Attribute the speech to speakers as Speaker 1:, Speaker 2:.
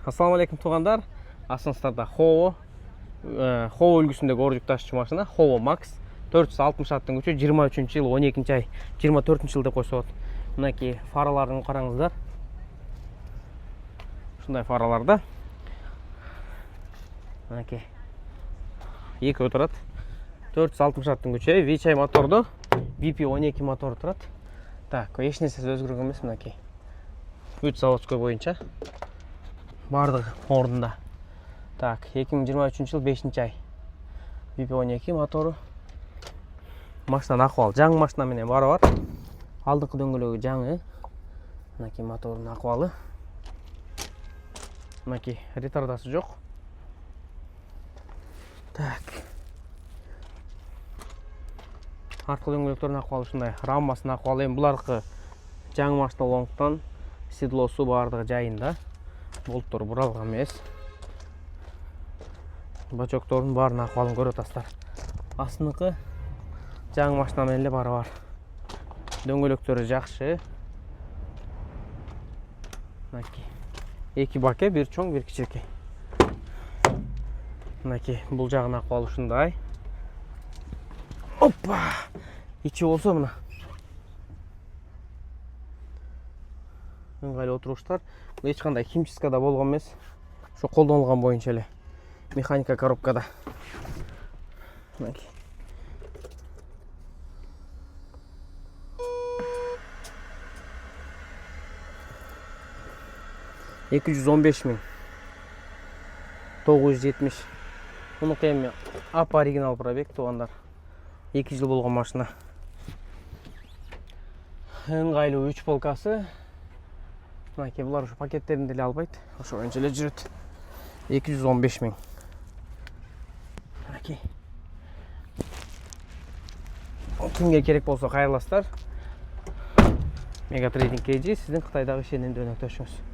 Speaker 1: Ассаламу алейкум туғандар. Астыңыздарда Howo үлгісіндегі оржүк ташушы машина Howo Max 460 аттың күші 23 жыл 12 ай 24 жыл деп қойса болады. Мынакей фараларын қараңыздар. Шындай фараларда. Мынакей. Екі отырады. 460 аттың күші VCI моторды, VP12 мотор тұрады. Так, ешнәрсе өзгерген емес мынакей. Үт заводской бойынша. Бардығы орнында. Так, 2023 жыл 5 ай. VP12 моторы. Машина ақуалы. Жаңы машина менен бары бар. Алдыңғы дөңгөлегі жаңы. Мынакей мотордың ақуалы. Мынакей ретардасы жоқ. Так. Артқы дөңгөлектердің ақуалы шындай. Рамасының ақуалы. Бұл арқы жаңы машина болғандықтан седлосу бардығы жайында. Болттор бұралған емес. Бачоктордың барын ақуалын көріп отырсыздар. Астыңғы жаңы машина менен бары бар. Дөңгөлектері жақсы. Мынакей. Екі баке, бір чоң, бір кішіркей. Мынакей, бұл жағын ақуалы ушундай. Оппа! Ичи болсо мына. Ыңғайлы отуруштар. Бұл ешқандай химчискада болған емес. Şu қолданылған бойынша эле. Механика коробкада. Мынакей. $215.000. 970. Bunu эми ап оригинал пробег туғандар. 2 жыл болған машина. Ыңғайлы 3 полкасы. Мынакей бұлар ушу пакеттерин деле албайт. Ошо боюнча эле жүрөт. 215.000. Мынакей. Кимге керек болсо кайрыласыздар. Мега Трейдинг KG сиздин Кытайдагы ишенимдүү өнөктөшүңүз.